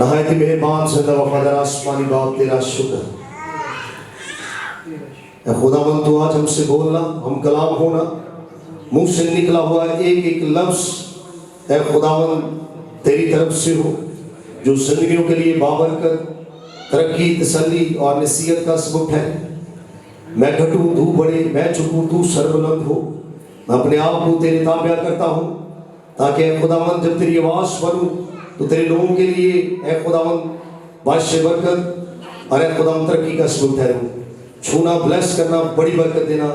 नहायत मेहरबान ज़िंदा वफ़ादार आसमानी बाप तेरा शुक्र। खुदावंद तू आज हमसे बोलना, हम कलाम होना, मुंह से निकला हुआ एक एक लफ्ज़ ऐ खुदावंद तेरी तरफ से हो, जो ज़िंदगियों के लिए बाबरकत, तरक्की, तसल्ली और नसीहत का सबब है। मैं घटूं तू बढ़े, मैं झुकूं तू सरबुलंद हो। मैं अपने आप को तेरे ताबिया करता हूँ, ताकि ऐ खुदावंद जब तेरी आवाज़ पढ़ूं तो तेरे लोगों के लिए ऐ खुदावंद बादशाह बरकत और ऐ खुदावंद तरक्की का सबब ठहरूं। छूना, ब्लेस करना, बड़ी बरकत देना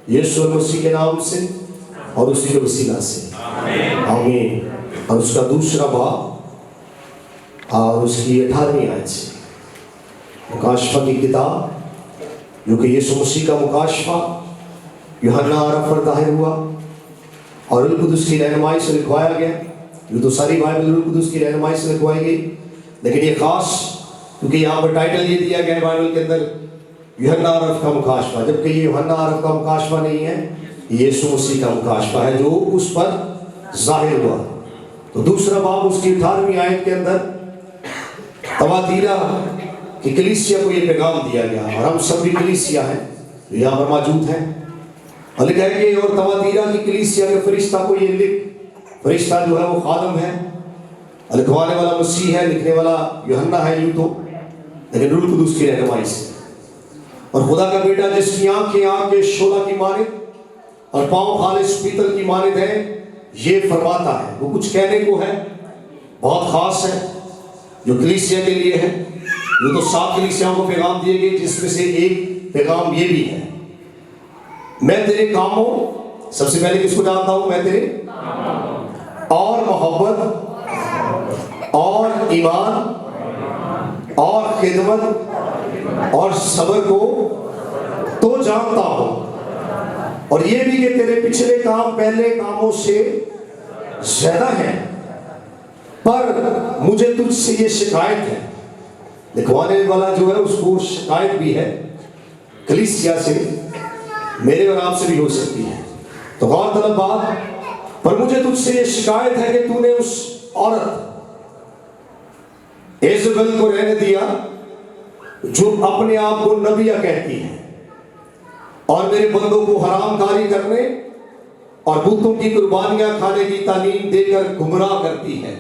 यीशु मसीह के नाम से और उसी के वसीला से, आमीन। और उसका दूसरा बाब और उसकी 18वीं आयत से मुकाशफा की किताब, जो कि यीशु मसीह का मुकाशफा यूहन्ना अरब पर ज़ाहिर हुआ और रूह कुदुस की रहनुमाई से लिखवाया गया। ये तो सारी बाइबल रूह कुदुस की रहनुमाई से लिखवाई गई, लेकिन ये खास क्योंकि यहाँ पर टाइटल ये दिया गया है बाइबल के अंदर यूहन्ना अरब का मुकाशफा, जबकि ये यूहन्ना अरब का मुकाशफा नहीं है, यीशु मसीह का मुकाशफा है जो उस पर ज़ाहिर हुआ। तो दूसरा बाब उसकी 18वीं आयत के अंदर तवातीरा की कलीसिया को ये पैगाम दिया गया, और हम सब भी कलीसिया हैं जो यहाँ पर मौजूद हैं। और लिखा है कि और तवातीरा की कलीसिया के फरिश्ता को ये लिख, फरिश्ता जो है वो खादम है, लिखवाने वाला मसीह है, लिखने वाला यूहन्ना है यूं तो, लेकिन रूह कुदुस की रहनुमाई से। और खुदा का बेटा जिसकी आंखें आग के शोला की मानिद और पांव खालिस पीतल की मानिद है, ये फरमाता है। वो कुछ कहने को है, बहुत खास है, जो कलीसिया के लिए है। जो तो 7 कलीसियाओं को पैगाम दिए गए, जिसमें से एक पैगाम ये भी है, मैं तेरे कामों, सबसे पहले किसको जानता हूं, मैं तेरे और मोहब्बत और ईमान और खिदमत और सब्र को तो जानता हूं, और ये भी कि तेरे पिछले काम पहले कामों से ज्यादा है, पर मुझे तुझसे ये शिकायत है। लिखवाने वाला जो है उसको शिकायत भी है कलीसिया से, मेरे और आपसे भी हो सकती है। तो गौरतलब बात, पर मुझे तुझसे ये शिकायत है कि तूने उस औरत इज़बेल को रहने दिया जो अपने आप को नबिया कहती है और मेरे बंदों को हरामकारी करने और बुतों की कुर्बानियां खाने की तालीम देकर गुमराह करती है।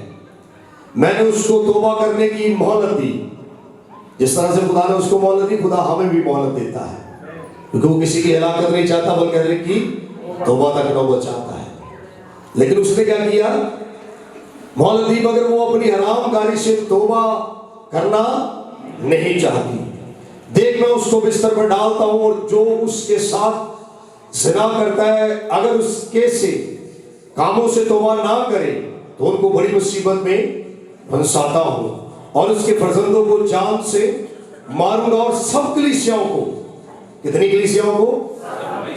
मैंने उसको तौबा करने की मोहलत दी, जिस तरह से खुदा ने उसको मोहलत दी, खुदा हमें भी मोहलत देता है, क्योंकि वो किसी की हलाकत नहीं चाहता, बल्कि हर एक की तौबा तक नौबत चाहता है। लेकिन उसने क्या किया, मोहलत दी, मगर वो अपनी हरामकारी से तौबा करना नहीं चाहती। देख, मैं उसको बिस्तर पर डालता हूं और जो उसके साथ ज़िना करता है, अगर उसके से कामों से तौबा ना करे तो उनको बड़ी मुसीबत में फंसाता हूं और उसके फर्जंदों को जान से मारूंगा। और सब कलीसियाओं को, कितनी कलीसियाओं को,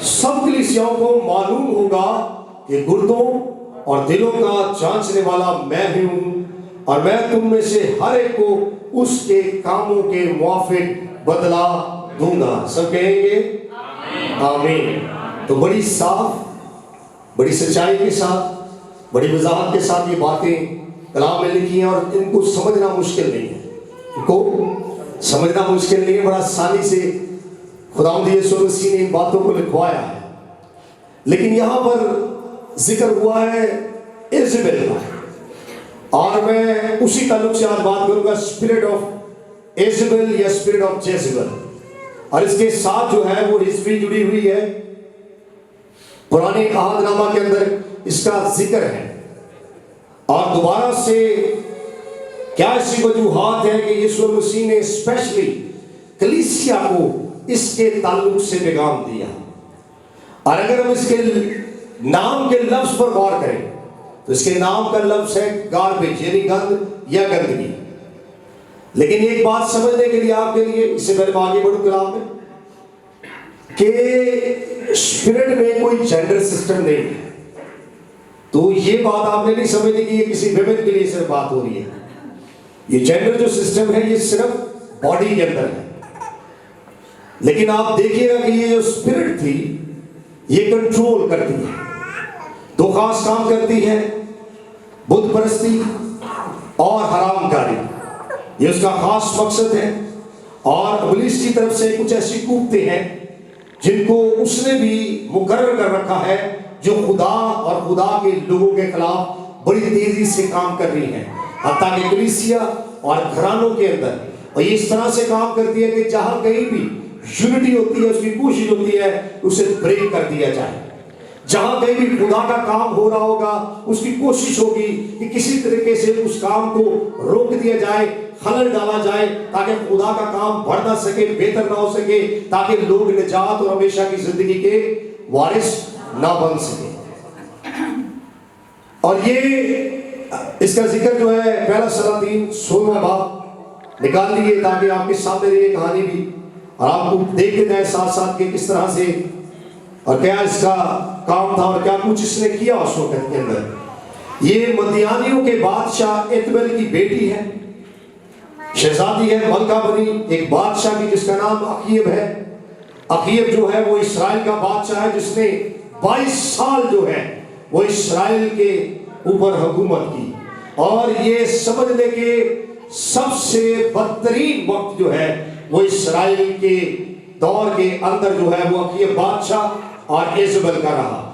सब कलीसियाओं को मालूम होगा कि गुर्दों और दिलों का जांचने वाला मैं ही हूं, और मैं तुम में से हर एक को उसके कामों के मुआफिक बदला दूंगा। सब कहेंगे आमीन। तो बड़ी साफ, बड़ी सच्चाई के साथ, बड़ी वजाहत के साथ ये बातें कलाम में लिखी हैं, और इनको समझना मुश्किल नहीं है, इनको समझना मुश्किल नहीं है, बड़ा आसानी से खुदावंद यीशु मसीह ने इन बातों को लिखवाया है। लेकिन यहाँ पर जिक्र हुआ है इज़बेल का, और मैं उसी ताल्लुक से आज बात करूंगा, स्पिरिट ऑफ इज़बेल या स्पिरिट ऑफ जेज़ेबेल। और इसके साथ जो है वो हिस्ट्री जुड़ी हुई है, पुराने अहदनामा के अंदर इसका जिक्र है। और दोबारा से क्या ऐसी वजूहात है कि यीशु मसीह ने स्पेशली कलीसिया को इसके ताल्लुक से पैगाम दिया। और अगर हम इसके नाम के लफ्ज पर गौर करें तो इसके नाम का लफ्ज है गार्बेज, यानी गंद या गंदगी। लेकिन एक बात समझने के लिए आपके लिए, इससे पहले मैं आगे बढ़ूं कलाम में, कि स्पिरिट में कोई जेंडर सिस्टम नहीं है। तो ये बात आपने नहीं समझनी कि ये किसी विमेन के लिए सिर्फ बात हो रही है। ये जेंडर जो सिस्टम है ये सिर्फ बॉडी के अंदर है। लेकिन आप देखिएगा कि ये जो स्पिरिट थी ये कंट्रोल करती है, दो खास काम करती है, बुत परस्ती और हरामकारी। ये उसका खास मकसद है। और इब्लीस की तरफ से कुछ ऐसी कुव्वतें हैं जिनको उसने भी मुकर्रर कर रखा है, जो खुदा और खुदा के लोगों के खिलाफ बड़ी तेजी से काम कर रही है, हत्ता कि कलीसिया और घरानों के अंदर। और ये इस तरह से काम करती है कि जहां कहीं भी यूनिटी होती है, उसकी कोशिश होती है उसे ब्रेक कर दिया जाए। जहां कहीं भी खुदा का काम हो रहा होगा, उसकी कोशिश होगी कि किसी तरीके से उस काम को रोक दिया जाए, खलल डाला जाए, ताकि खुदा का काम बढ़ ना सके, बेहतर ना हो सके, ताकि लोग निजात और हमेशा की जिंदगी के वारिस ना बन सके। और ये इसका जिक्र जो है पहला सलातीन 16वां बाब निकाल लिए, ताकि आपके सामने ये कहानी भी और आपको देखते जाए साथ साथ के किस तरह से और क्या इसका काम था और क्या कुछ इसने किया उस वक्त के अंदर। ये मदियानियों के बादशाह इतबेल की बेटी है, शहजादी है, मलका बनी एक बादशाह की जिसका नाम अखीब है। अखीब जो है वो इस्राएल का बादशाह है, जिसने 22 साल जो है वो इस्राएल के ऊपर हुकूमत की। और ये समझ ले कि सबसे बदतरीन वक्त जो है वो इस्राएल के दौर के अंदर जो है वो अखीब बादशाह और इजबल का रहा।